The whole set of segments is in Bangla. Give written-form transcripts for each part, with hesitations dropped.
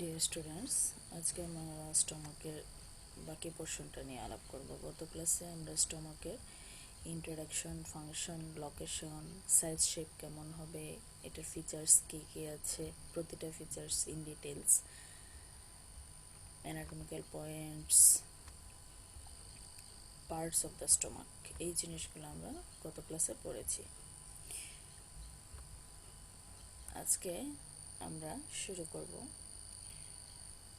ডিয়ার স্টুডেন্টস, আজকে আমরা স্টমাকের বাকি পোর্শনটা নিয়ে আলাপ করব। গত ক্লাসে আমরা স্টমাকের introduction, function, location, size, shape কেমন হবে, এটার ফিচার্স কী কী আছে, প্রতিটা features in details, anatomical points, parts of the stomach, এই জিনিসগুলো আমরা গত ক্লাসে পড়েছি। আজকে আমরা শুরু করব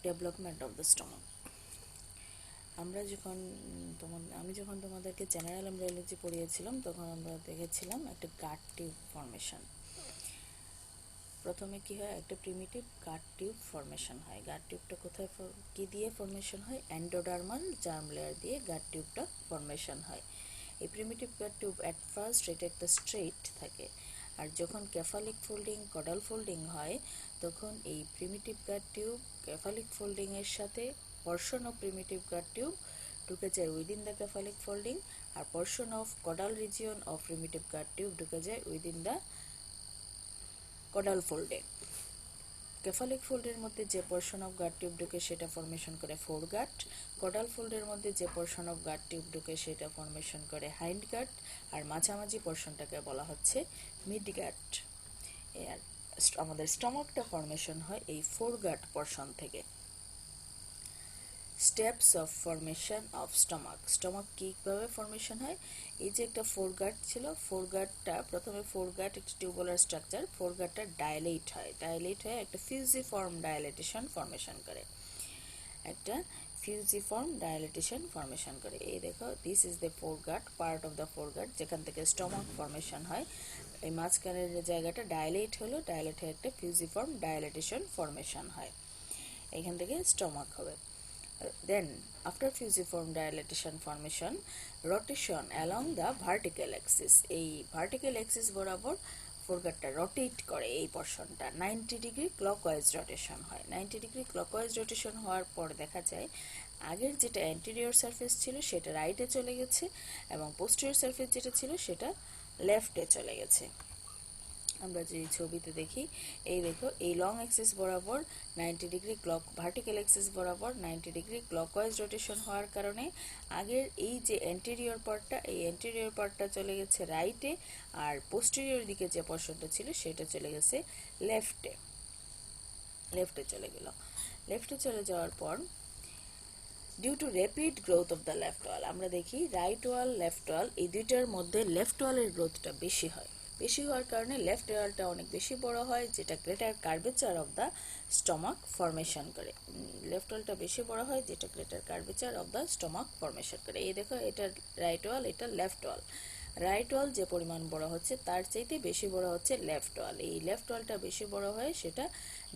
ডেভেলপমেন্ট অফ দ্য স্টমাক। আমি যখন তোমাদেরকে জেনারেল এমব্রায়োলজি পড়িয়েছিলাম তখন আমরা দেখেছিলাম একটা গাট টিউব ফর্মেশন। প্রথমে কি হয়, একটা প্রিমিটিভ গাট টিউব ফর্মেশন হয়। গাট টিউবটা কোথায় কি দিয়ে ফর্মেশন হয়? এন্ডোডার্মাল জার্ম লেয়ার দিয়ে গাট টিউবটা ফর্মেশন হয়। এই primitive gut tube at first এটা একটা স্ট্রেট থাকে, আর যখন ক্যাফালিক ফোল্ডিং, কডাল ফোল্ডিং হয় তখন এই প্রিমিটিভ গাট টিউব ক্যাফালিক ফোল্ডিং এর সাথে portion of primitive gut tube ঢুকে যায় within the cephalic folding, R portion of caudal region of primitive gut tube ঢুকে যায় within the caudal fold-এ। cephalic fold-এর মধ্যে যে portion of gut tube ঢুকে সেটা ফর্মেশন করে foregut, caudal fold-এর মধ্যে যে portion of gut tube ঢুকে সেটা ফর্মেশন করে hindgut, আর মাঝামাঝি পোর্শনটাকে বলা হচ্ছে midgut। আর আমাদের স্টমাকটা ফর্মেশন হয় এই foregut পোর্শন থেকে। Steps of formation of stomach. Stomach কীভাবে ফরমেশন হয়? এই যে একটা ফোরগাট ছিল, ফোরগাটটা প্রথমে ফোরগাট একটা টিউবুলার স্ট্রাকচার, ফোরগাটটা ডাইলেট হয় একটা ফিউজিফর্ম ডাইলেটেশন ফরমেশন করে, একটা ফিউজিফর্ম ডাইলেটেশন ফরমেশন করে। এই দেখো, this is the ফোরগাট, part of the ফোরগাট যেখান থেকে স্টমাক ফরমেশন হয়। এই মাঝখানের জায়গাটা ডাইলেট হলো, ডাইলেট হয়ে একটা ফিউজিফর্ম ডাইলেটেশন ফরমেশন হয়, এখান থেকে স্টমাক হবে। Then, after fusiform dilatation formation, rotation along the vertical axis. এই vertical axis বরাবর ফোরগাটটা রোটেট করে, এই পোর্শনটা 90 ডিগ্রি ক্লকওয়াইজ রোটেশন হয়। 90 ডিগ্রি ক্লকওয়াইজ রোটেশন হওয়ার পর দেখা যায় আগের যেটা অ্যান্টেরিয়র সারফেস ছিল সেটা রাইটে চলে গেছে, এবং পোস্টেরিয়র সারফেস যেটা ছিল সেটা লেফটে চলে গেছে। আমরা যে ছবিতে দেখি, এই দেখো, এই লং অ্যাক্সিস বরাবর 90 ডিগ্রি ভার্টিক্যাল অ্যাক্সিস বরাবর 90 ডিগ্রি ক্লকওয়াইজ রোটেশন হওয়ার কারণে আগের এই যে অ্যান্টেরিয়র পার্টটা, এই অ্যান্টেরিয়র পার্টটা চলে গেছে রাইটে, আর পোস্টেরিয়র দিকে যে পোর্শনটা ছিল সেটা চলে গেছে লেফটে চলে যাওয়ার পর due to rapid growth of the left wall, আমরা দেখি রাইট ওয়াল, লেফট ওয়াল, এই দুইটার মধ্যে লেফট ওয়ালের গ্রোথটা বেশি হওয়ার কারণে লেফট ওয়ালটা অনেক বেশি বড় হয়, যেটা greater curvature of the stomach formation করে। লেফট ওয়ালটা বেশি বড় হয় যেটা greater curvature of the stomach formation করে। এই দেখো, এটা রাইট ওয়াল, এটা লেফট ওয়াল। রাইট ওয়াল যে পরিমাণ বড় হচ্ছে তার চাইতে বেশি বড় হচ্ছে লেফট ওয়াল। এই লেফট ওয়ালটা বেশি বড় হয় সেটা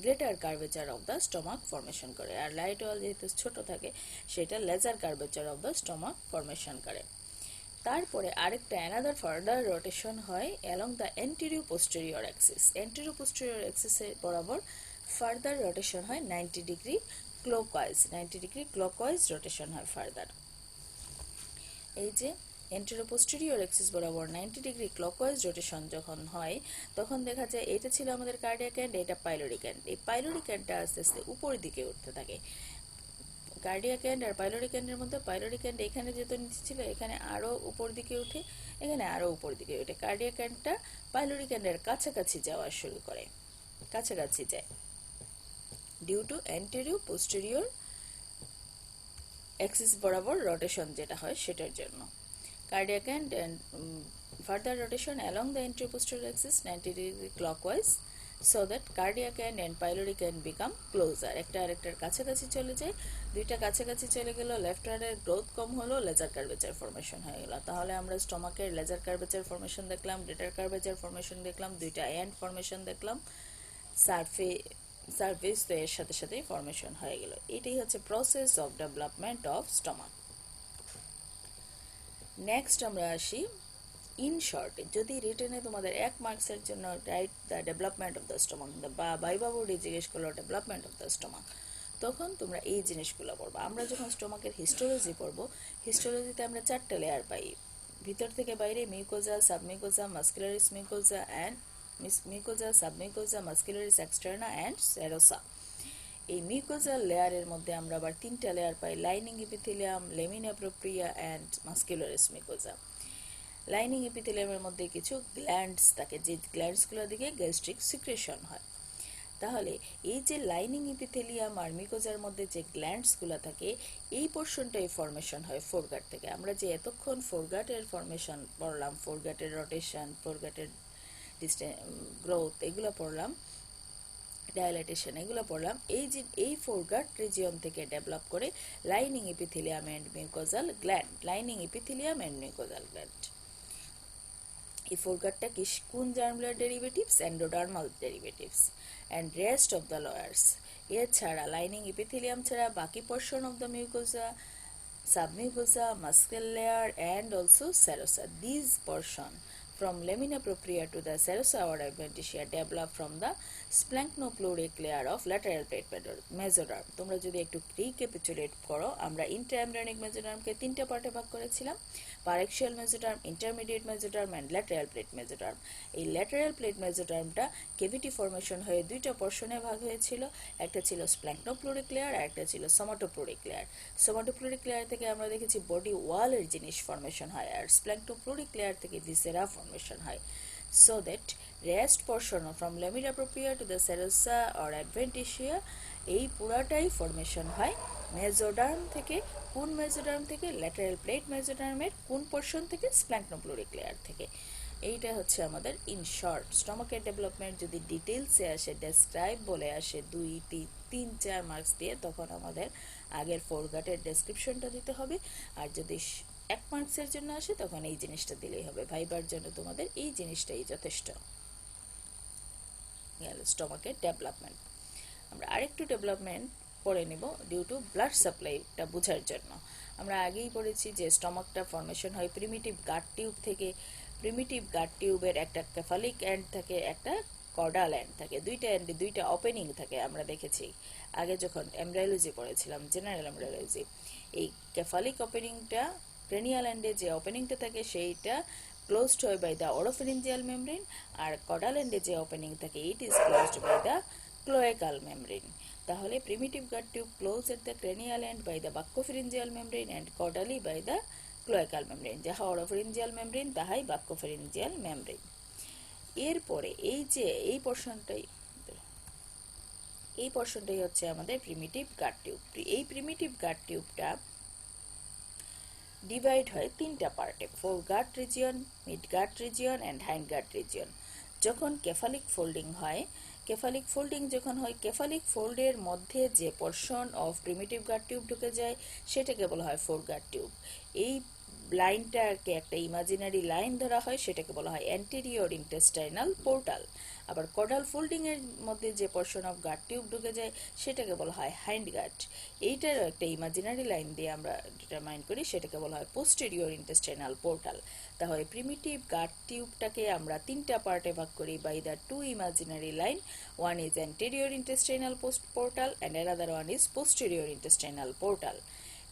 greater curvature of the stomach formation করে, আর রাইট ওয়াল যেহেতু ছোট থাকে সেটা lesser curvature of the stomach formation করে। তারপরে আরেকটা অ্যানাদার ফার্দার রোটেশন হয় along the anterior posterior axis. Anterior posterior অ্যাক্সিসের বরাবর ফার্দার রোটেশন হয় 90 ডিগ্রি ক্লকওয়াইজ রোটেশন হয় ফার্দার। এই যে এন্টেরো পোস্টেরিয়র অ্যাক্সিস বরাবর 90 ডিগ্রি ক্লকওয়াইজ রোটেশন যখন হয় তখন দেখা যায় এটা ছিল আমাদের কার্ডিয়াক এন্ড, এটা পাইলোরিক এন্ড। এই পাইলোরিক এন্ডটা আস্তে আস্তে উপরের দিকে উঠতে থাকে। কার্ডিয়াক এন্ড আর পাইলোরিক এন্ডের মধ্যে পাইলোরিক এন্ড এখানে যেহেতু নিচে ছিল, এখানে আরও উপর দিকে উঠে, এখানে আরও উপর দিকে উঠে। কার্ডিয়াক এন্ডটা পাইলোরিক এন্ডের কাছাকাছি যাওয়া শুরু করে, কাছাকাছি যায় due to anterior posterior axis বরাবর রোটেশন যেটা হয় সেটার জন্য। Cardiac and further rotation along the anterior-posterior axis 90 degree clockwise, so that cardiac end and pyloric end become closer. একটা আরেকটার কাছাকাছি চলে যায়, দুইটা কাছাকাছি চলে গেল, লেফট হার্টের গ্রোথ কম হলো, লেজার কার্ভেচার ফর্মেশন হয়ে গেল। তাহলে আমরা স্টমাকের লেজার কার্ভেচার ফর্মেশন দেখলাম, গ্রেটার কার্ভেচার ফর্মেশন দেখলাম, দুইটা এন্ড ফর্মেশন দেখলাম, সারফেস তো এর সাথে সাথেই ফর্মেশন হয়ে গেল। এটাই হচ্ছে process of development of stomach. Next আমরা আসি ইন শর্টে। যদি রিটেনে তোমাদের 1 মার্কসের জন্য write the development of the stomach বা ভাইবা বোর্ডে জিজ্ঞেস করলো ডেভেলপমেন্ট অফ দ্য স্টমাক, তখন তোমরা এই জিনিসগুলো পড়বো। আমরা যখন স্টমাকের হিস্টোলজি পড়বো, হিস্টোলজিতে আমরা 4টে লেয়ার পাই, ভিতর থেকে বাইরে mucosa, submucosa, muscularis mucosa and mucosa, submucosa, muscularis externa and serosa. এই মিউকোজাল লেয়ারের মধ্যে আমরা আবার তিনটা লেয়ার পাই, lining epithelium, lamina propria and muscularis mucosa. Lining এপিথেলিয়ামের মধ্যে কিছু গ্ল্যান্ডস থাকে, যে গ্ল্যান্ডসগুলো দিকে গ্যাস্ট্রিক সিক্রেশন হয়। তাহলে এই যে লাইনিং এপিথেলিয়াম আর মিউকোজার মধ্যে যে গ্ল্যান্ডসগুলো থাকে, এই পোর্শনটাই ফর্মেশন হয় ফোরগাট থেকে। আমরা যে এতক্ষণ ফোরগাটের ফর্মেশন পড়লাম, ফোরগাটের রোটেশন, ফোরগাটের গ্রোথ, এগুলো পড়লাম, ডায়ালাইটেশন, এগুলো পড়লাম, এই ফোরগাট রিজিয়ন থেকে ডেভেলপ করে lining epithelium and mucosal gland, lining epithelium and mucosal gland. এই ফোরগাটটা কি কোন germ layer derivatives? Endodermal derivatives and rest of the layers. এছাড়া লাইনিং এপিথেলিয়াম ছাড়া বাকি portion of the mucosa, submucosa, muscle layer and also serosa. These portion from lamina propria to the serosa or adventitia develop from the splanchnopleuric layer of lateral plate mesoderm. তোমরা যদি একটু রিক্যাপিচুলেট করো, আমরা ইন্ট্রাএমব্রায়োনিক মেসোডার্মকে তিনটা পার্টে ভাগ করেছিলাম, paraxial mesoderm, intermediate mesoderm and lateral plate mesoderm. এই ল্যাটেরাল প্লেট মেসোডার্মটা কেভিটি ফর্মেশন হয়ে দুইটা পোর্শনে ভাগ হয়েছিল, একটা ছিল স্প্ল্যাঙ্কনোপ্লোরিক লেয়ার আর একটা ছিল সোমাটোপ্লোরিক লেয়ার। সোমাটোপ্লোরিক লেয়ার থেকে আমরা দেখেছি বডি ওয়ালের জিনিস ফর্মেশন হয়, আর স্প্ল্যাঙ্কনোপ্লোরিক লেয়ার থেকে ভিসেরা ফর্মেশন হয়। So that rest portion from lamina propria to the serosa or adventitia, এই পুরাটাই ফর্মেশন হয় মেসোডার্ম থেকে। কোন মেসোডার্ম থেকে? ল্যাটারাল প্লেট মেসোডার্মের কোন পোর্শন থেকে? স্প্ল্যাঙ্কনোপ্লোরিক লেয়ার থেকে। এইটা হচ্ছে আমাদের ইন শর্ট স্টমাকের ডেভেলপমেন্ট। যদি ডিটেলসে আসে, ডেসক্রাইব বলে আসে 2, 3, 4 মার্কস দিয়ে, তখন আমাদের আগের ফোরগাটের ডেসক্রিপশনটা দিতে হবে। আর যদি 1 মার্কসের জন্য আসে, তখন এই জিনিসটা দিলেই হবে। ভাইবার জন্য তোমাদের এই জিনিসটাই যথেষ্ট। স্টমাকের ডেভেলপমেন্ট আমরা আরেকটু ডেভেলপমেন্ট পড়ে নেব ডিউ টু ব্লাড সাপ্লাইটা বোঝার জন্য। আমরা আগেই পড়েছি যে স্টমাকটা ফর্মেশন হয় প্রিমিটিভ গাট টিউব থেকে। প্রিমিটিভ গাট টিউবের একটা কেফালিক এন্ড থাকে, একটা কর্ডাল এন্ড থাকে, দুইটা এন্ডে দুইটা ওপেনিং থাকে। আমরা দেখেছি আগে যখন এমব্রায়োলজি পড়েছিলাম, জেনারেল এমব্রায়োলজি, এই কেফালিক ওপেনিংটা, ক্রেনিয়াল এন্ডে যে ওপেনিংটা থাকে সেইটা ক্লোজড হয় বাই দ্য ওরোফেরিঞ্জিয়াল মেমব্রেন, আর কর্ডাল এন্ডে যে ওপেনিং থাকে it is closed by the cloacal membrane. তাহলে primitive gut tube close at the cranial end by the buccopharyngeal membrane and caudally by the cloacal membrane. যাহা ওরোফেরিঞ্জিয়াল মেমব্রেন তাহাই বাক্যোফেরিঞ্জিয়াল মেমব্রেন। এরপরে এই পোর্শনটাই হচ্ছে আমাদের প্রিমিটিভ গাট টিউব। এই প্রিমিটিভ গাট টিউবটা ডিভাইড হয় তিনটা পার্টে, foregut region, midgut region and hindgut region. যখন কেফালিক ফোল্ডিং হয়, কেফালিক ফোল্ডের মধ্যে যে portion of primitive gut tube ঢুকে যায় সেটাকে বলা হয় ফোরগাট টিউব। এই লাইনটাকে একটা ইমাজিনারি লাইন ধরা হয়, সেটাকে বলা হয় অ্যান্টেরিয়র ইন্টেস্টাইনাল পোর্টাল। আবার কর্ডাল ফোল্ডিং এর মধ্যে যে পোর্শন অফ গাট টিউব ঢুকে যায় সেটাকে বলা হয় হাইন্ড গাট। এইটারও একটা ইমাজিনারি লাইন দিয়ে আমরা ডিটারমাইন করি, সেটাকে বলা হয় পোস্টেরিয়র ইন্টেস্টাইনাল পোর্টাল। তাহলে প্রিমিটিভ গাট টিউবটাকে আমরা তিনটা পার্টে ভাগ করি by the two imaginary line. One is anterior intestinal portal and another one is posterior intestinal portal.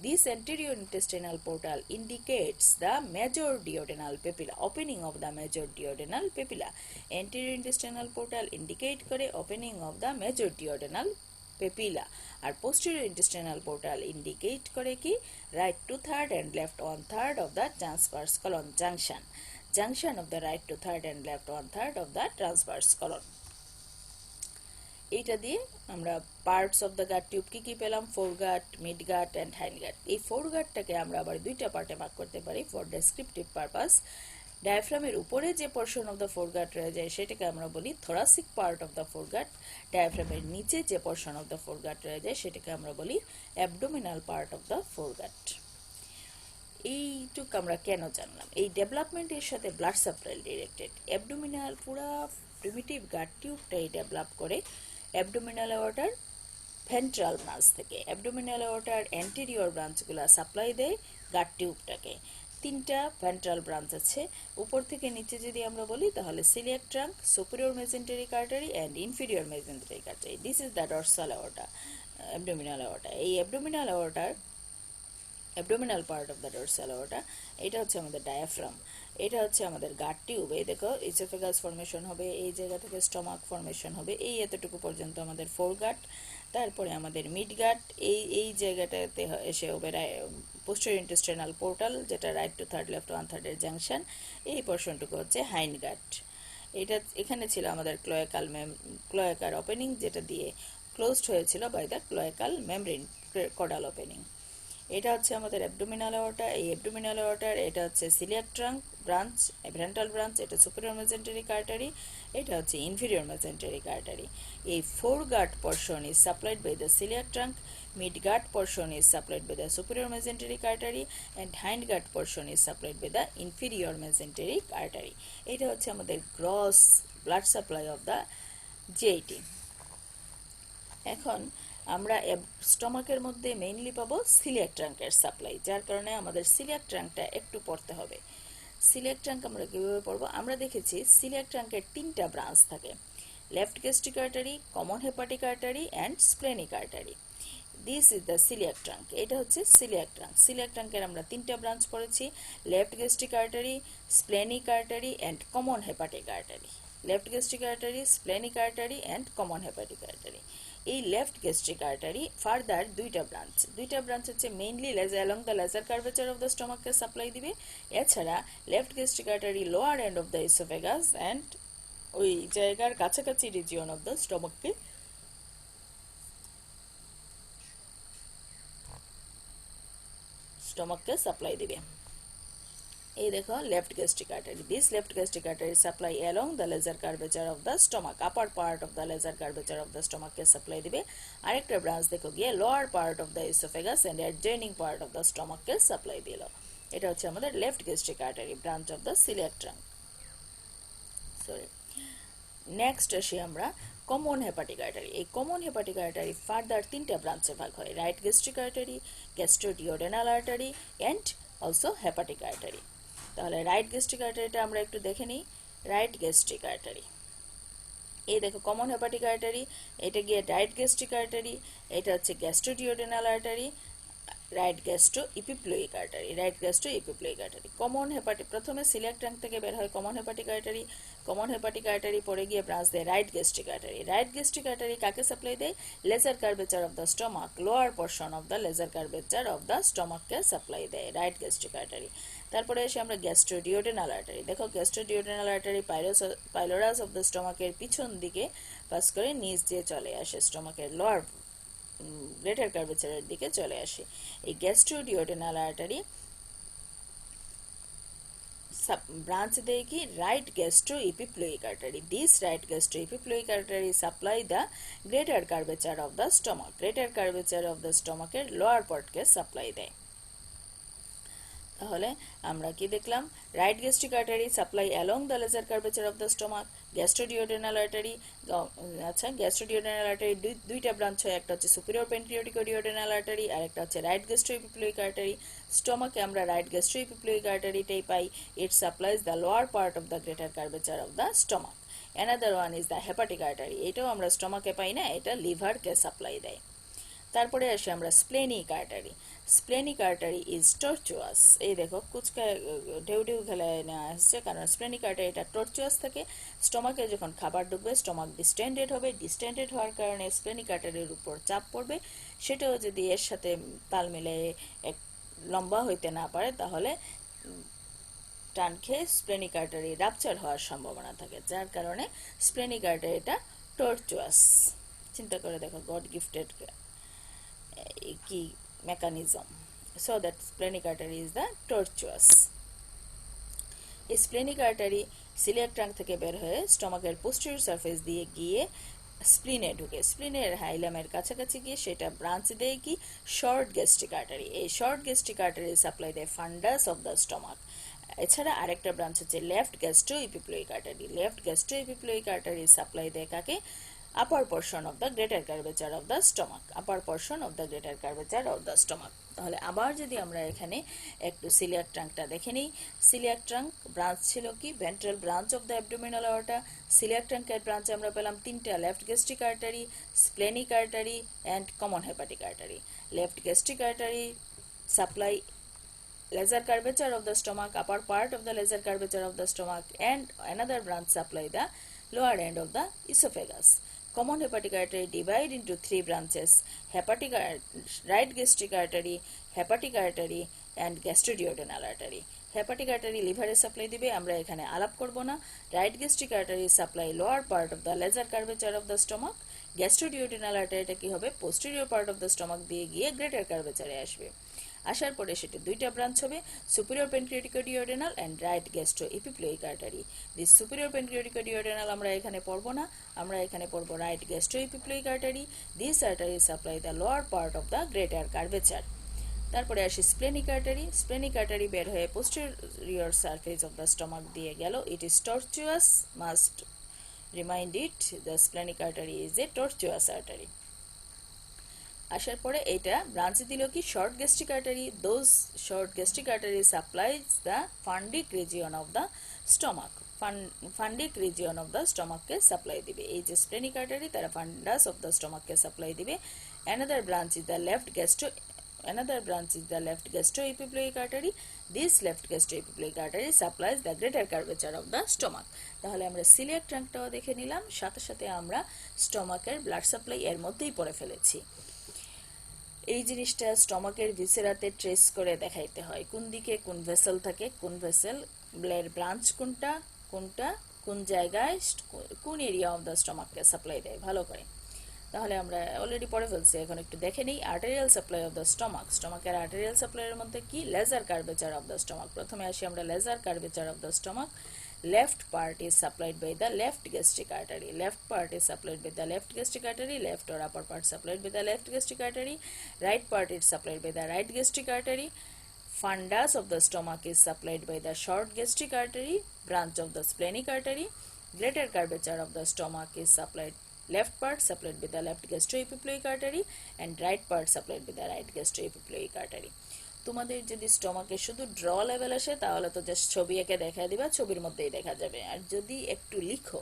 This anterior intestinal portal indicates the major duodenal papilla, opening of the major duodenal papilla. Anterior intestinal portal indicate করে opening of the major duodenal papilla, আর posterior intestinal portal indicate করে কি right 2/3 and left 1/3 of the transverse colon junction of the right 2/3 and left 1/3 of the transverse colon. এইটা দিয়ে আমরা parts of the gut tube কি পেলাম? Foregut, midgut and hindgut. এই ফোরগাটটাকে আমরা আবার দুইটা পার্টে ভাগ করতে পারি ফর ডেসক্রিপটিভ পারপাস। ডায়াফ্রামের উপরে যে পোর্শন অফ দ্য ফোরগাট রয়ে যায় সেটাকে আমরা বলি thoracic part of the foregut. ডায়াফ্রামের নিচে যে পোর্শন অফ দ্য ফোরগাট রয়ে যায় সেটাকে আমরা বলি অ্যাবডোমিনাল পার্ট অফ দ্য ফোরগাট। এইটুক আমরা কেন জানলাম? এই ডেভেলপমেন্টের সাথে ব্লাড সাপ্লাই ডিরেক্টেড। অ্যাবডোমিনাল পুরা প্রিমিটিভ গাট টিউবটাই ডেভেলপ করে অ্যাবডোমিনাল অ্যাওর্টার ভেন্ট্রাল ব্রাঞ্চ থেকে। অ্যাবডোমিনাল অ্যাওর্টার অ্যান্টেরিয়র ব্রাঞ্চগুলো সাপ্লাই দেয় গাট টিউবটাকে। তিনটা ভেন্ট্রাল ব্রাঞ্চ আছে। উপর থেকে নিচে যদি আমরা বলি তাহলে coeliac trunk, superior mesenteric artery and inferior mesenteric artery. This is the dorsal aorta, abdominal aorta. এই অ্যাবডোমিনাল অ্যাওর্টার abdominal part of the dorsal aorta, এটা হচ্ছে আমাদের ডায়াফ্রাম, এটা হচ্ছে আমাদের গাট টিউব। এই দেখো ইসোফেগাস ফর্মেশন হবে, এই জায়গা থেকে স্টমাক ফর্মেশন হবে, এই এতটুকু পর্যন্ত আমাদের ফোরগাট। তারপরে আমাদের মিডগাট, এই জায়গাটাতে এসে হবে পোস্টেরিয়র ইন্টেস্টাইনাল পোর্টাল, যেটা right two third left one থার্ডের জাংশন। এই পোর্শনটুকু হচ্ছে হাইন্ডগাট। এটা এখানে ছিল আমাদের ক্লোয়াকার ওপেনিং, যেটা দিয়ে ক্লোজড হয়েছিল by the cloacal membrane caudal opening. এটা হচ্ছে আমাদের অ্যাবডোমিনাল আওর্টা। এই অ্যাবডোমিনাল আওর্টার এটা হচ্ছে coeliac trunk branch, ventral branch, এটা সুপিরিয়র মেসেন্টেরিক আর্টারি, এটা হচ্ছে ইনফিরিয়র মেসেন্টেরিক আর্টারি। এই foregut portion is supplied by the celiac trunk, midgut portion is supplied by the superior mesenteric artery, and hindgut portion is supplied by the inferior mesenteric artery. এটা হচ্ছে আমাদের gross blood supply of the GIT. এখন আমরা স্টমাকের মধ্যে মেইনলি পাবো সিলিয়াক ট্রাঙ্কের সাপ্লাই, যার কারণে আমাদের সিলিয়াক ট্রাঙ্কটা একটু পড়তে হবে। সিলিয়াক ট্রাঙ্ক আমরা কিভাবে পড়বো? আমরা দেখেছি সিলিয়াক ট্রাঙ্কের 3টা ব্রাঞ্চ থাকে, left gastric artery, common hepatic artery and splenic artery. This is the coeliac trunk. এটা হচ্ছে সিলিয়াক ট্রাঙ্ক। সিলিয়াক ট্রাঙ্কের আমরা 3টা ব্রাঞ্চ পড়েছি, left gastric artery, splenic artery and common hepatic artery. Left gastric artery, splenic artery and common hepatic artery. এই লেফট গ্যাস্ট্রিক আর্টারি ফার্দার দুইটা ব্রাঞ্চ হচ্ছে mainly along the lesser curvature of the স্টমাককে সাপ্লাই দিবে। এছাড়া left gastric artery lower end of the oesophagus and ওই জায়গার কাছাকাছি রিজিয়ন অফ দ্য স্টমাককে সাপ্লাই দিবে। এই দেখো left gastric artery, this left gastric artery supply along the lesser curvature of the stomach, upper part of the lesser curvature of the স্টমাককে সাপ্লাই দিবে। আরেকটা ব্রাঞ্চ দেখো গিয়ে lower part of the oesophagus and adjoining part of the স্টমাককে সাপ্লাই দিল। এটা হচ্ছে আমাদের left gastric artery, branch of the coeliac trunk. Sorry, next আসি আমরা কমন হেপাটিক আর্টারি। এই কমন হেপাটিক আর্টারি ফার্দার 3টা ব্রাঞ্চে ভাগ হয়, right gastric artery, gastroduodenal artery and also hepatic artery. তাহলে রাইট গ্যাস্ট্রিক আর্টারিটা আমরা একটু দেখে নিই। রাইট গ্যাস্ট্রিক আর্টারি, এই দেখো কমন হেপাটিক আর্টারি, এটা গিয়ে রাইট গ্যাস্ট্রিক আর্টারি, এটা হচ্ছে gastroduodenal artery, right gastroepiploic artery, right gastroepiploic artery. Common hepatic প্রথমে সিলিয়াক ট্রাঙ্ক থেকে বের হয় common hepatic artery, common hepatic artery পরে গিয়ে ব্রাঞ্চ দেয় right gastric artery. Right gastric artery কাকে সাপ্লাই দেয়? Lesser curvature of the stomach, lower portion of the lesser curvature of the স্টমাককে সাপ্লাই দেয় রাইট গ্যাস্ট্রিক আর্টারি। তারপরে এসে আমরা গ্যাস্ট্রোডিওডেনাল আর্টারি, দেখো gastroduodenal artery pylorus of the স্টমাকের পিছন দিকে পাস করে নিচ দিয়ে চলে আসে স্টমাকের লোয়ার গ্রেটার কার্ভেচারের দিকে চলে আসে। এই গ্যাস্ট্রোডিওডেনাল আর্টারি branch দেয় কি right gastroepiploic artery. This right gastroepiploic artery supply the greater curvature of the stomach, greater curvature of the স্টমাকের লোয়ার পার্টকে সাপ্লাই দেয়। তাহলে আমরা কি দেখলাম? Right gastric artery supply along the lesser curvature of the stomach, gastroduodenal artery, আচ্ছা গ্যাস্ট্রোডিওডেনাল আর্টারি দুইটা ব্রাঞ্চ হয়, একটা হচ্ছে সুপিরিয়র পেন্ট্রিওটিকোডিওডেনাল আর্টারি আর একটা হচ্ছে রাইট গ্যাস্ট্রোইপিপ্লোইক আর্টারি। স্টমাকে আমরা রাইট গ্যাস্ট্রোইপিপ্লোইক আর্টারিটাই পাই, it supplies the lower part of the greater curvature of the stomach. Another one is the hepatic artery, এটাও আমরা স্টমাকে পাই না, এটা লিভারকে সাপ্লাই দেয়। তারপরে আসি আমরা splenic artery. Splenic artery is tortuous, এই দেখো কুচকায় ঢেউ ঢেউ খেলায় নেওয়া আসছে, কারণ স্প্লেনিক আর্টারিটা টর্চুয়াস থাকে। স্টমাকে যখন খাবার ঢুকবে স্টমাক ডিস্টেন্ডেড হবে, ডিস্টেন্ডেড হওয়ার কারণে স্প্লেনিক আর্টারির উপর চাপ পড়বে, সেটাও যদি এর সাথে তাল মিলে এক লম্বা হইতে না পারে তাহলে টান খেয়ে স্প্লেনিক আর্টারি রাপচার হওয়ার সম্ভাবনা থাকে, যার কারণে স্প্লেনিক আর্টারিটা টর্চুয়াস। চিন্তা করে দেখো গড গিফটেড কি mechanism, so that splenic artery is the tortuous. এই স্প্লেনিক আর্টারি সিলিয়াক ট্রাঙ্ক থেকে বের হয়ে স্টমাকের পোস্টেরিয়র সারফেস দিয়ে গিয়ে স্প্লিনে ঢুকে, স্প্লিনের হাইলামের কাছাকাছি গিয়ে সেটা ব্রাঞ্চ দেয় কি শর্ট গ্যাস্ট্রিক আর্টারি। এই শর্ট গ্যাস্ট্রিক আর্টারি সাপ্লাই দেয় ফান্ডাস অফ দ্য স্টমাক। এছাড়া আরেকটা ব্রাঞ্চ হচ্ছে left gastroepiploic artery, left gastroepiploic artery supply দেয় কাকে? upper portion of the greater curvature of the stomach, upper portion of the greater curvature of the stomach. তাহলে আবার যদি আমরা এখানে একটু সিলিয়াক ট্রাঙ্কটা দেখে নিই। সিলিয়াক ট্রাঙ্ক ব্রাঞ্চ ছিল কি ventral branch of the abdominal aorta. Celiac ট্রাঙ্কের ব্রাঞ্চে আমরা পেলাম 3টা, left gastric artery, splenic artery and common hepatic artery. Left gastric artery supply lesser curvature of the stomach, upper part of the lesser curvature of the stomach, and another branch supply the lower end of the esophagus. Common hepatic artery divide into three branches: right gastric artery, hepatic artery, and gastroduodenal artery. Hepatic artery লিভারে সাপ্লাই দিবে, আমরা এখানে আলাপ করব না। Right gastric artery supply lower part of the lesser curvature of the stomach. Gastroduodenal আর্টারিটা কি হবে, posterior part of the stomach দিয়ে গিয়ে গ্রেটার কার্ভেচারে আসবে। আসার পরে সেটা দুইটা ব্রাঞ্চ হবে, superior pancreaticoduodenal and right gastroepiploic artery. This superior pancreaticoduodenal আমরা এখানে পড়ব না, আমরা এখানে পড়ব right gastroepiploic artery. This artery supply the lower part of the greater curvature. তারপরে আসি স্প্লেনিক আর্টারি। স্প্লেনিক আর্টারি বের হয়ে posterior surface of the stomach দিয়ে গেল। It is tortuous, must remind it, the splenic artery is a tortuous artery. আসার পরে এটা ব্রাঞ্চ দিল কি short gastric artery. Those short gastric artery supplies the fundic region of the stomach. Fundic region of the স্টমাককে সাপ্লাই দিবে। এই যে স্প্লেনিক আর্টারি তারা ফান্ডাস অফ দ্য স্টমাককে সাপ্লাই দিবে। Another branch is the left gastro Another branch is the left gastroepiploic artery. This left gastroepiploic artery supplies the greater curvature of the stomach. তাহলে আমরা সিলিয়াক ট্র্যাঙ্কটাও দেখে নিলাম, সাথে সাথে আমরা স্টমাকের ব্লাড সাপ্লাই এর মধ্যেই পড়ে ফেলেছি। এই জিনিসটা স্টমাকের ভিসেরাতে ট্রেস করে দেখাইতে হয়, কোন দিকে কোন ভেসেল থাকে, কোন ভেসেল এর ব্রাঞ্চ কোনটা কোনটা কোন জায়গায় কোন এরিয়া অফ দ্য স্টমাককে সাপ্লাই দেয় ভালো করে। তাহলে আমরা অলরেডি পড়ে ফেলছি, এখন একটু দেখে নিই। Arterial supply of the stomach. স্টমাকের আর্টেরিয়াল সাপ্লাইয়ের মধ্যে কি, lesser curvature of the stomach. প্রথমে আসি আমরা lesser curvature of the stomach. Left part is supplied by the left gastric artery. Left part is supplied by the left gastric artery. Left or upper part supplied by the left gastric artery. Right part is supplied by the right gastric artery. Fundus of the stomach is supplied by the short gastric artery, branch of the splenic artery. Greater curvature of the stomach is supplied, left part supplied by the left gastroepiploic artery and right part supplied by the right gastroepiploic artery. তোমাদের যদি স্টমাকে শুধু ড্র লেভেল আসে তাহলে তো জাস্ট ছবি এঁকে দেখা দিবা, ছবির মধ্যেই দেখা যাবে। আর যদি একটু লিখো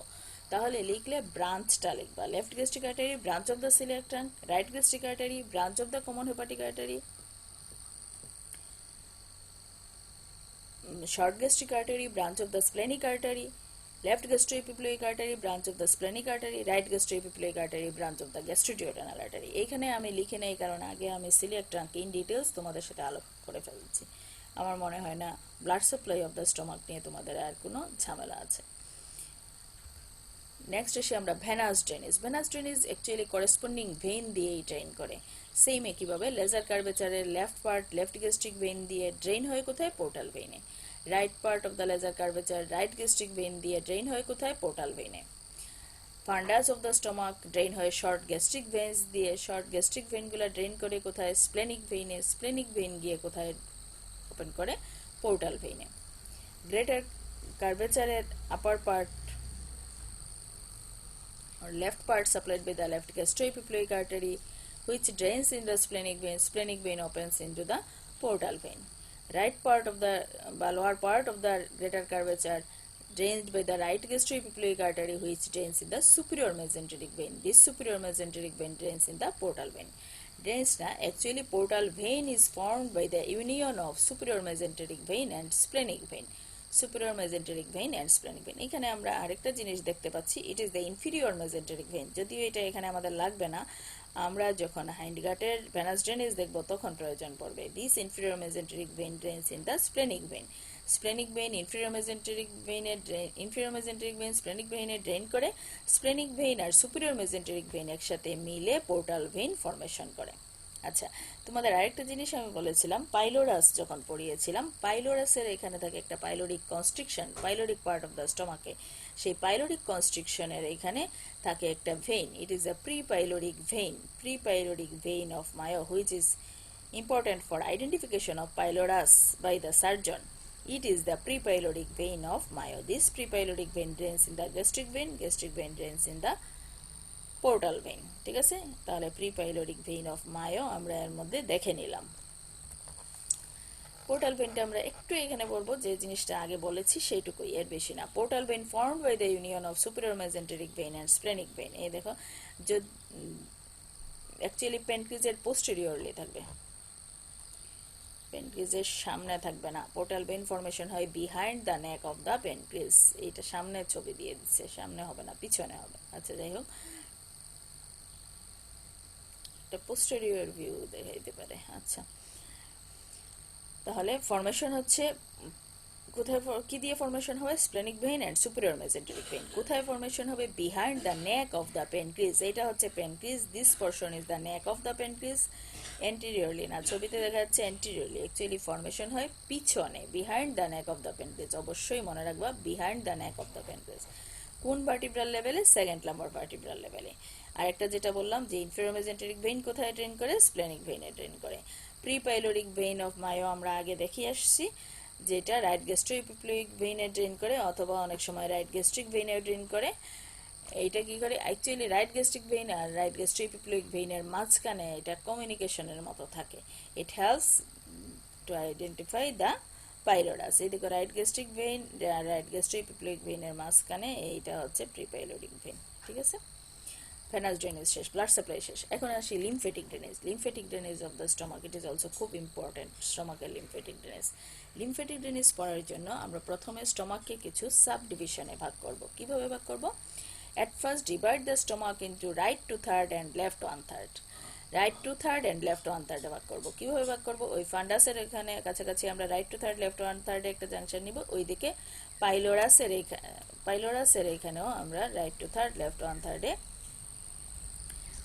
তাহলে লিখলে ব্রাঞ্চটা লিখবা, left gastric artery, branch of the coeliac trunk, right gastric artery, branch of the common hepatic artery, short gastric artery, branch of the splenic artery, left gastroepiploic artery, branch of the splenic artery, right gastroepiploic artery, branch of the gastroduodenal artery. এইখানে আমি লিখে নেই কারণ আগে আমি সিলিয়াক ট্রাঙ্ক ইন ডিটেলস তোমাদের সাথে আলোক করে ফেলছি। আমার মনে হয় না blood supply of the stomach নিয়ে তোমাদের আর কোনো ঝামেলা আছে। নেক্সট আসি আমরা venous drainage. Venous drainage actually corresponding vein দিয়েই ড্রেন করে। সেম একইভাবে লেজার কার্ভেচারের left part left gastric vein দিয়ে ড্রেন হয় কোথায়, পোর্টাল ভেইনে। Right part of the lesser curvature right gastric vein দিয়ে ড্রেন হয় কোথায়, পোর্টাল ভেইনে। Fundus of the stomach drain হয় শর্ট গ্যাস্ট্রিক ভেইনস দিয়ে, শর্ট গ্যাস্ট্রিক ভেইনগুলো ড্রেন করে কোথায়, স্প্লেনিক ভেইনে। স্প্লেনিক ভেইন গিয়ে কোথায় ওপেন করে, পোর্টাল ভেইনে। গ্রেটার কার্ভেচারের upper part or left part supplied by the left gastroepiploic artery which drains in the splenic vein. Splenic vein opens into the portal vein. Right part of the lower part of the greater curvature drained by the right gastroepiploic artery which drains in the superior mesenteric vein. This superior mesenteric vein drains in the portal vein. Drains na actually portal vein is formed by the union of superior mesenteric vein and splenic vein. Superior mesenteric vein and splenic vein. এখানে আমরা আরেকটা জিনিস দেখতে পাচ্ছি, it is the inferior mesenteric vein. যদিও এটা এখানে আমাদের লাগবে না, আমরা যখন হাইন্ডগাটের ভেনাস ড্রেনেজ দেখব তখন প্রয়োজন পড়বে। This inferior mesenteric vein drains in the splenic vein. Splenic vein inferior mesenteric vein splenic vein A drain করে, splenic vein আর superior mesenteric vein একসাথে মিলে পোর্টাল ভেইন ফরমেশন করে। আচ্ছা, তোমাদের আরেকটা জিনিস আমি বলেছিলাম, পাইলোরাস যখন পড়িয়েছিলাম, পাইলোরাসের এখানে থাকে একটা pyloric constriction, pyloric part of the স্টমাকে। সেই পাইলোরিক কনস্ট্রিকশনের এখানে থাকে একটা vein, it is a pre pyloric vein of Mayo which is important for identification of pylorus by the surgeon. It is the prepyloric vein of Mayo. This prepyloric vein drains in the gastric vein drains in the portal vein. ঠিক আছে, তাহলে প্রিপাইলোরিক ভেইন অফ মায়ো আমরা এর মধ্যে দেখে নিলাম। পোর্টাল ভেইনটা আমরা একটু এখানে বলবো, যে জিনিসটা আগে বলেছি সেইটুকুই, এর বেশি না। Portal vein formed by the union of superior mesenteric vein and splenic vein. এই দেখো, অ্যাকচুয়ালি পেনক্রিজের পোস্টেরিয়রলি থাকবে। পেনক্রিজের সামনে থাকবে না, পোর্টাল ভেইন ফর্মেশন হয় behind the neck of the pancreas. এইটা সামনে ছবি দিয়ে দিচ্ছে, সামনে হবে না, পিছনে হবে। আচ্ছা, যাই হোক, এটা পোস্টেরিয়র ভিউ দেখাইতে পারে। আচ্ছা, তাহলে ফর্মেশন হচ্ছে কোথায়, কি দিয়ে ফর্মেশন হবে? Splenic vein and superior mesenteric vein. কোথায় ফর্মেশন হবে? Behind the neck of the pancreas. এটা হচ্ছে pancreas, this portion is the neck of the pancreas. Anteriorly না, ছবিতে দেখা যাচ্ছে এন্টিরিয়রলি, অ্যাকচুয়ালি ফর্মেশন হয় পিছনে, behind the neck of the pancreas. অবশ্যই মনে রাখবা, behind the neck of the pancreas. কোন ভার্টিব্রাল লেভেলে? সেকেন্ড লাম্বার ভার্টিব্রাল লেভেলে। আরেকটা যেটা বললাম যে ইনফেরিয়র মেসেন্টেরিক ভেইন কোথায় ড্রেন করে? স্প্লেনিক ভেইনে ড্রেন করে। Pre pyloric vein of Mayo আমরা আগে দেখিয়ে আসছি, যেটা রাইট গ্যাস্ট্রোইপিপ্লোইক ভেইনে ড্রেন করে, অথবা অনেক সময় রাইট গ্যাস্ট্রিক ভেইনে ড্রেন করে। এইটা কি করে? অ্যাকচুয়ালি রাইট গ্যাস্ট্রিক ভেইন আর রাইট গ্যাস্ট্রোইপিপ্লোইক ভেইনের মাঝখানে এটা কমিউনিকেশনের মতো থাকে। It helps to identify the pylorus. এই দেখো, right gastric vein, right gastroepiploic ভেইনের মাঝখানে এইটা হচ্ছে প্রি পাইলোরিক ভেইন। ঠিক আছে, ভেনাস ড্রেনেজ শেষ, ব্লাড সাপ্লাই শেষ। এখন আসি lymphatic drainage. Lymphatic drainage of the stomach, it is also খুব ইম্পর্টেন্ট, স্টমাকের লিমফেটিক ড্রেনেজ। লিমফেটিক ড্রেনেজ পড়ার জন্য আমরা প্রথমে স্টমাককে কিছু সাব ডিভিশনে ভাগ করব। কিভাবে ভাগ করব? At first, divide the stomach into right to third and left one third. Right two third and left one থার্ডে ভাগ করবো। কীভাবে ভাগ করবো? ওই ফান্ডাসের এখানে কাছাকাছি আমরা right two third left one থার্ডে একটা জাংশন নিব। ওইদিকে পাইলোরাসের এইখানেও আমরা right two third left one থার্ডে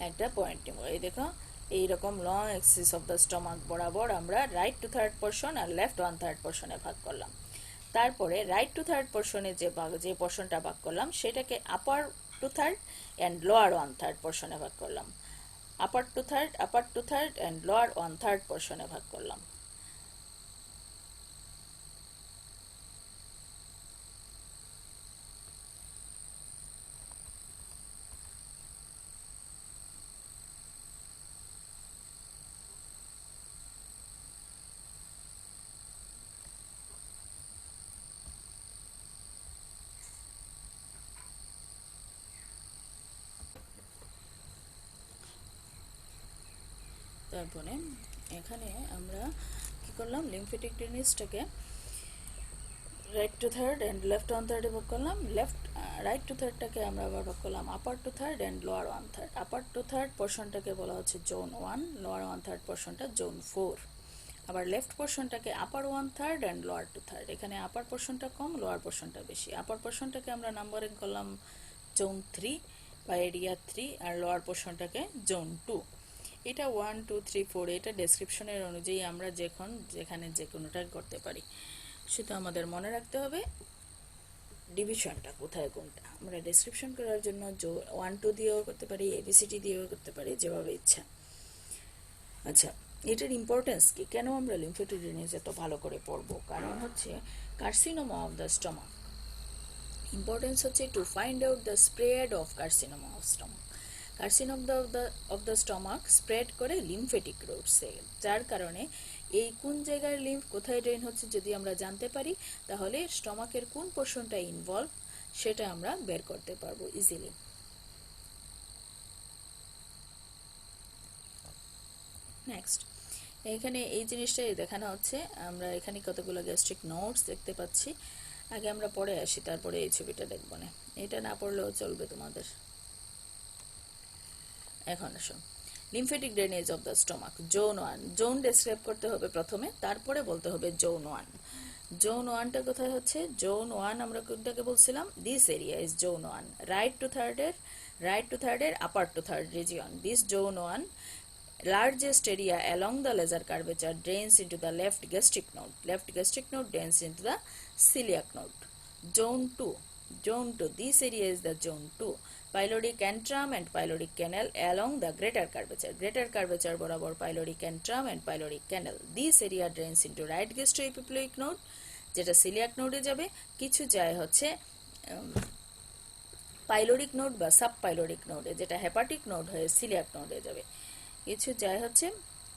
একটা পয়েন্ট নিব। এই দেখো, এইরকম long axis of the stomach বরাবর আমরা রাইট টু থার্ড পোর্শন আর লেফট ওয়ান থার্ড পোর্শনে ভাগ করলাম। তারপরে রাইট টু থার্ড পোর্শনে যে পোর্শনটা ভাগ করলাম সেটাকে upper two third and lower one third পোর্শনে ভাগ করলাম। Upper two third and lower one third পোর্শনে ভাগ করলাম। তারপরে এখানে আমরা কি করলাম? লিমফেটিক ড্রেনেজটাকে right two third and left one থার্ডে ভাগ করলাম। রাইট টু থার্ডটাকে আমরা আবার ভাগ করলাম upper two third and lower one third. Upper two third পোর্শনটাকে বলা হচ্ছে জোন 1, লোয়ার ওয়ান থার্ড পোর্শনটা জোন 4। আবার left পোর্শনটাকে upper one third and lower two third. এখানে আপার পোর্শনটা কম, লোয়ার পোর্শনটা বেশি। আপার পোর্শনটাকে আমরা নাম্বারিং করলাম জোন 3 বা এরিয়া 3, আর লোয়ার পোর্শনটাকে জোন 2। এটা 1 2 3 4 এটা ডেসক্রিপশনের অনুযায়ী আমরা যেখানে যে কোনোটা করতে পারি। শুধু আমাদের মনে রাখতে হবে ডিভিশনটা কোথায় কোনটা। আমরা ডেসক্রিপশন করার জন্য 1 2 দিয়েও করতে পারি, এবিসিডি দিয়েও করতে পারি, যেভাবে ইচ্ছা। আচ্ছা, এটার ইম্পর্টেন্স কি? কেন আমরা লিমফেটিক ড্রেনেজ এত ভালো করে পড়বো? কারণ হচ্ছে carcinoma of the stomach. Importance হচ্ছে to find out the spread of carcinoma of stomach. Carcinoma of the stomach spread করে লিমফেটিক রুটসে, যার কারণে এই কোন জায়গার লিম্ফ কোথায় ড্রেন হচ্ছে যদি আমরা জানতে পারি, তাহলে স্টমাকের কোন পোর্শনটা ইনভলভ সেটা আমরা বের করতে পারবো ইজিলি। নেক্সট, এখানে এই জিনিসটাই দেখানো হচ্ছে। আমরা এখানে কতগুলো গ্যাস্ট্রিক নোটস দেখতে পাচ্ছি। আগে আমরা পড়ে আসি, তারপরে এই ছবিটা দেখবো না। এটা না পড়লেও চলবে তোমাদের। এখন আসো, lymphatic drainage of the stomach zone 1। Zone describe করতে হবে প্রথমে, তারপরে বলতে হবে জোন 1। জোন 1টা কোথায় হচ্ছে? জোন 1 আমরা কোনটাকে বলছিলাম? This area is zone 1, right two থার্ডের upper two third region. This zone 1 largest area along the laser curvature drains into the left gastric node drains into the celiac node. Zone 2, this area is the zone 2. Pyloric antrum and pyloric canal along the greater curvature বরাবর pyloric antrum and pyloric canal. This area drains into right gastroepiploic node, যেটা celiac node যাবে। কিছু যায় হচ্ছে পাইলোরিক নোড বা সাব পাইলোরিক নোডে, যেটা হেপাটিক নোড হয়ে সিলিয়াক নোডে যাবে। কিছু যায় হচ্ছে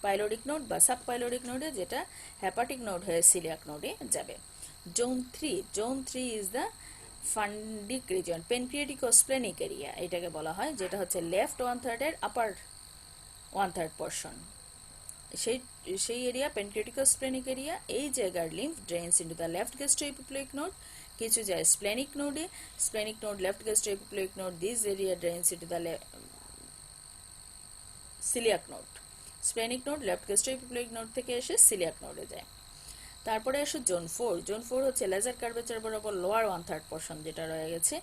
পাইলোরিক নোড বা সাব পাইলোরিক নোডে, যেটা হেপাটিক নোড হয়ে সিলিয়াক নোডে যাবে। Zone 3 is the fundic region, pancreaticosplenic area এটাকে বলা হয়, যেটা হচ্ছে লেফট ওয়ান থার্ডের আপার ওয়ান থার্ড পোর্শন। সেই সেই এরিয়া পেনক্রিটিকোস্প্লেনিক এরিয়া, এই জায়গার lymph drains into the left gastroepiploic node, কিছু যায় স্প্লেনিক নোডে, splenic node left gastroepiploic node, this area drains into the celiac node, splenic node left gastroepiploic node থেকে এসে সিলিয়াক নোডে যায়। তারপরে আসো জোন 4 হচ্ছে লেজার কার্ভেচার বরাবর লোয়ার 1/3 পোর্শন যেটা রয়ে গেছে,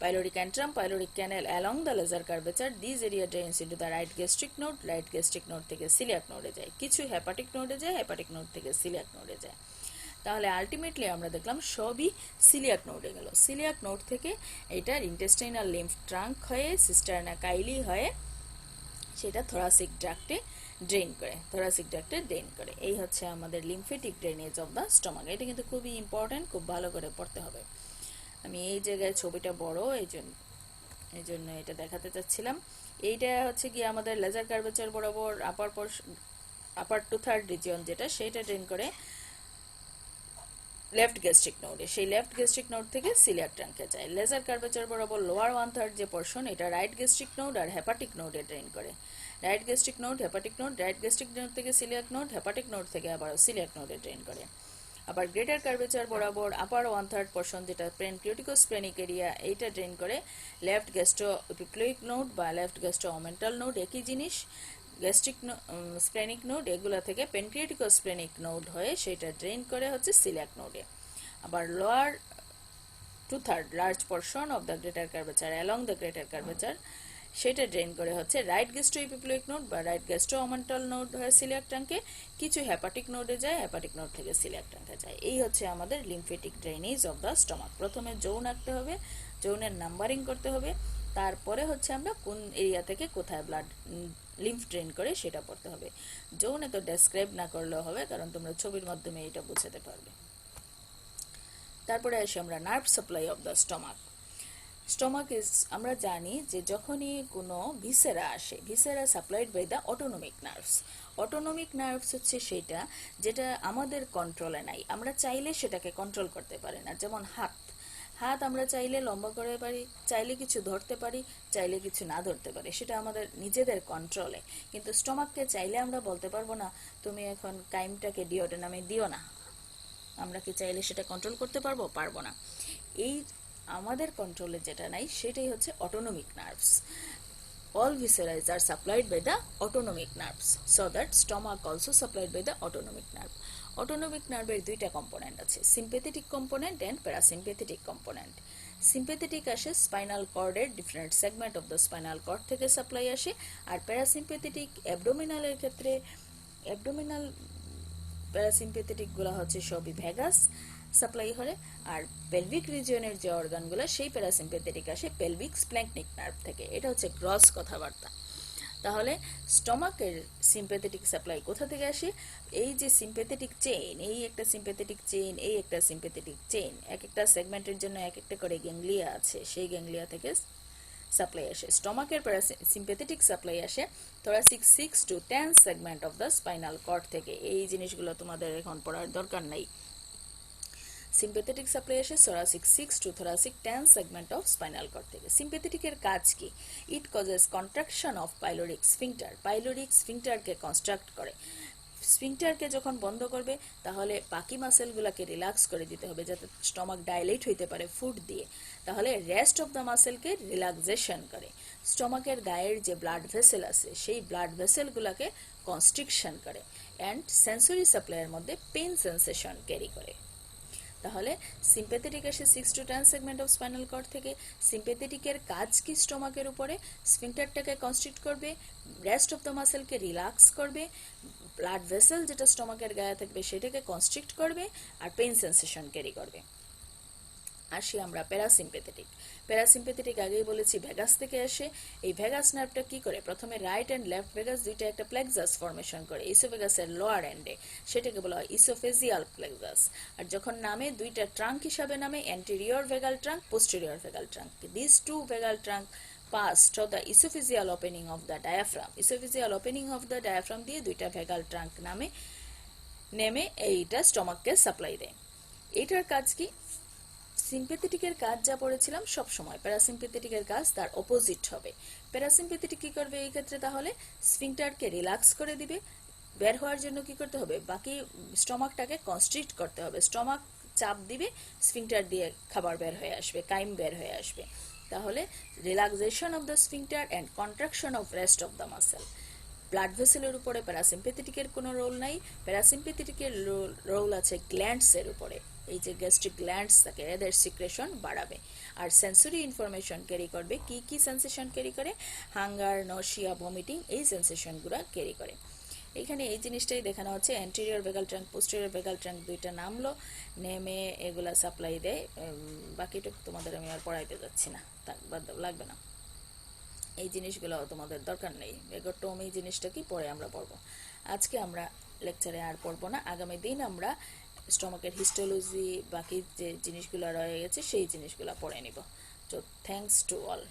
pyloric antrum, pyloric canal along the lesser curvature, this area drains into the right gastric node, right gastric node থেকে সিলিয়াক নোডে যায়, কিছু হেপাটিক নোডে যায়, হেপাটিক নোড থেকে সিলিয়াক নোডে যায়। তাহলে আলটিমেটলি আমরা দেখলাম সবই সিলিয়াক নোডে গেল। সিলিয়াক নোড থেকে এটার ইন্টেস্টাইনাল লিম্ফ ট্রাঙ্ক হয়ে সিস্টারনা কাইলি হয়ে সেটা থোরাসিক ড্রাক্টে ড্রেন করে, এই হচ্ছে আমাদের lymphatic drainage of the stomach. এটা কিন্তু খুবই ইম্পর্টেন্ট, খুব ভালো করে পড়তে হবে। আমি এই জায়গায় ছবিটা বড় এই জন্য এটা দেখাতে চাচ্ছিলাম। এইটা হচ্ছে কি আমাদের লেজার কার্ভেচার বরাবর আপার টু থার্ড রিজিয়ন যেটা, সেইটা ড্রেন করে লেফট গ্যাস্ট্রিক নোডে, সেই লেফট গ্যাস্ট্রিক নোড থেকে সিলিয়াক ট্রাঙ্কে যায়। লেজার কার্ভেচার বরাবর লোয়ার 1/3 যে পোর্শন, এটা রাইট গ্যাস্ট্রিক নোড আর হেপাটিক নোডে ড্রেন করে, right gastric node, hepatic node, right gastric node থেকে সিলিয়াক নোড, হেপাটিক নোড থেকে আবারও সিলিয়াক নোডে ড্রেন করে। আবার গ্রেটার কার্ভেচার বরাবর আপার 1/3 পোর্শন যেটা পেনক্রিটিকোস্প্লেনিক এরিয়া, এইটা ড্রেন করে লেফট গ্যাস্ট্রোএপিপ্লোইক নোড বা লেফট গ্যাস্ট্রোওমেন্টাল নোড, একই জিনিস, গ্যাস্ট্রিক স্প্লেনিক নোড, এগুলা থেকে পেনক্রিটিকোস্প্লেনিক নোড হয়ে সেটা ড্রেন করে হচ্ছে সিলিয়াক নোডে। আবার lower 2/3 large portion of the greater curvature along the greater curvature, সেটা ড্রেন করে হচ্ছে রাইট গ্যাস্ট্রোএপিপ্লোইক নোড বা রাইট গ্যাস্ট্রোওমেন্টাল নোড হয়ে সিলিয়াক ট্রাঙ্কে, কিছু হেপাটিক নোডে যায়, হেপাটিক নোড থেকে সিলিয়াক ট্রাঙ্কে যায়। এই হচ্ছে আমাদের lymphatic drainage of the stomach. প্রথমে যৌন আঁকতে হবে, যৌনের নাম্বারিং করতে হবে, তারপরে হচ্ছে আমরা কোন এরিয়া থেকে কোথায় ব্লাড লিম্ফ ড্রেন করে সেটা পড়তে হবে। যৌনে তো ডেসক্রাইব না করলেও হবে, কারণ তোমরা ছবির মাধ্যমে এটা বুঝাতে পারবে। তারপরে আসি আমরা nerve supply of the stomach. Stomach is, আমরা জানি যে যখনই কোনো ভিসেরা আসে, viscera supplied by the autonomic nerves. Autonomic nerves হচ্ছে সেটা যেটা আমাদের কন্ট্রোলে নাই, আমরা চাইলে সেটাকে কন্ট্রোল করতে পারি না। যেমন হাত আমরা চাইলে লম্বা করে পারি, চাইলে কিছু ধরতে পারি, চাইলে কিছু না ধরতে পারি, সেটা আমাদের নিজেদের কন্ট্রোলে। কিন্তু স্টমাককে চাইলে আমরা বলতে পারবো না তুমি এখন কাইমটাকে ডিওডেনামে দিও না, আমরা কি চাইলে সেটা কন্ট্রোল করতে পারবো না। এই আমাদের কন্ট্রোলে যেটা নাই সেটাই হচ্ছে autonomic nerves. All viscera are supplied by the autonomic nerves, so that stomach also supplied by the autonomic nerve. Autonomic nerve এর দুইটা কম্পোনেন্ট আছে, sympathetic component and parasympathetic component. Sympathetic আসে স্পাইনাল কর্ডের different segment of the spinal cord থেকে সাপ্লাই আসে, আর প্যারাসিম্প্যাথেটিক অ্যাবডোমিনালের ক্ষেত্রে অ্যাবডোমিনাল প্যারাসিম্প্যাথেটিক গুলা হচ্ছে সবই ভেগাস সাপ্লাই হয়, আর পেলভিক রিজিয়নের যে অর্গানগুলো সেই প্যারাসিম্প্যাথেটিক আসে পেলভিক স্প্ল্যাঙ্কনিক নার্ভ থেকে। এটা হচ্ছে গ্রস কথাবার্তা। তাহলে স্টমাকের সিম্প্যাথেটিক সাপ্লাই কোথা থেকে আসে? এই যে সিম্প্যাথেটিক চেইন, এই একটা সিম্প্যাথেটিক চেইন, এই একটা সিম্প্যাথেটিক চেইন, এক একটা সেগমেন্টের জন্য এক একটা করে গ্যাংলিয়া আছে, সেই গ্যাংলিয়া থেকে সাপ্লাই আসে। স্টমাকের সিম্প্যাথেটিক সাপ্লাই আসে thoracic 6 to 10 segment of the spinal cord থেকে। এই জিনিসগুলো তোমাদের এখন পড়ার দরকার নাই। সিম্প্যাথেটিক সাপ্লাই আসে thoracic 6 to thoracic 10 segment of spinal cord থেকে। সিম্প্যাথেটিকের কাজ কি? It causes contraction of pyloric sphincter, pyloric স্ফিংটারকে কনস্ট্রাক্ট করে। স্ফিংটারকে যখন বন্ধ করবে তাহলে বাকি মাসেলগুলোকে রিল্যাক্স করে দিতে হবে যাতে স্টমাক ডাইলেট হইতে পারে ফুড দিয়ে, তাহলে রেস্ট অফ দ্য মাসেলকে রিল্যাক্সেশন করে। স্টমাকের গায়ের যে ব্লাড ভেসেল আছে সেই ব্লাড ভেসেলগুলোকে কনস্ট্রিকশন করে, অ্যান্ড সেন্সরি সাপ্লাইয়ের মধ্যে পেন সেন্সেশন ক্যারি করে। তাহলে সিম্প্যাথেটিক আসে 6 to 10 segment of spinal cord থেকে। সিম্প্যাথেটিকের কাজ কি? স্টমাকের উপরে স্ফিংটারটাকে কনস্ট্রিক্ট করবে, রেস্ট অফ দ্য মাসেলকে রিল্যাক্স করবে, ব্লাড ভেসেল যেটা স্টমাকের গায়ে থাকবে সেটাকে কনস্ট্রিক্ট করবে, আর পেইন সেন্সেশন ক্যারি করবে। আসি আমরা প্যারাসিম্প্যাথেটিক। প্যারাসিম্প্যাথেটিক আগেই বলেছি ভেগাস থেকে আসে। এই ভেগাস নার্ভটা কি করে? প্রথমে রাইট অ্যান্ড লেফট ভেগাস দুইটা একটা প্লেক্সাস ফর্মেশন করে ইসোফেগাসের লোয়ার এন্ডে, সেটাকে বলা হয় ইসোফেজিয়াল প্লেক্সাস। আর যখন নামে দুইটা ট্রাঙ্ক হিসাবে নামে, anterior vagal trunk, posterior vagal trunk. This two vagal trunk pass through the esophageal opening of the diaphragm. Esophageal opening of the diaphragm দিয়ে দুইটা ভেগাল ট্রাঙ্ক নেমে এইটা স্টমাককে সাপ্লাই দেয়। এটার কাজ কি? সিম্প্যাথেটিকের কাজ যা পড়েছিলাম সব সময় প্যারাসিম্প্যাথেটিকের কাজ তার অপোজিট হবে। প্যারাসিম্প্যাথেটিক কি করবে এই ক্ষেত্রে? তাহলে স্ফিংটারকে রিল্যাক্স করে দিবে, বের হওয়ার জন্য কি করতে হবে, বাকি স্টমাকটাকে কনস্ট্রিক্ট করতে হবে, স্টমাক চাপ দিবে, স্ফিংটার দিয়ে খাবার বের হয়ে আসবে, কাইম বের হয়ে আসবে। তাহলে relaxation of the sphincter and contraction of rest of the muscle. Blood ভেসেলের উপরে প্যারাসিম্পেথেটিকের কোনো রোল নাই, প্যারাসিম্পেথেটিকের রোল আছে গ্ল্যান্ডসের উপরে, এই যে গ্যাস্ট্রিক গ্ল্যান্ডস থাকে এদের সিক্রেশন বাড়াবে। আর সেন্সরি ইনফরমেশন ক্যারি করবে, কি কি সেন্সেশন ক্যারি করে, হাঙ্গার, নশিয়া, ভমিটিং, এই সেন্সেশনগুলো ক্যারি করে। এখানে এই জিনিসটাই দেখানো হচ্ছে, anterior vagal trunk, posterior vagal trunk দুইটা নামলো, নেমে এগুলা সাপ্লাই দেয়। বাকিটুকু তোমাদের আমি আর পড়াইতে যাচ্ছি না, লাগবে না, এই জিনিসগুলো তোমাদের দরকার নেই। বেগোটোম এই জিনিসটা কি পরে আমরা পড়বো, আজকে আমরা লেকচারে আর পড়বো না। আগামী দিন আমরা স্টমাকের হিস্টোলজি, বাকি যে জিনিসগুলো রয়ে গেছে সেই জিনিসগুলো পড়ে নিব। তো থ্যাংকস টু অল।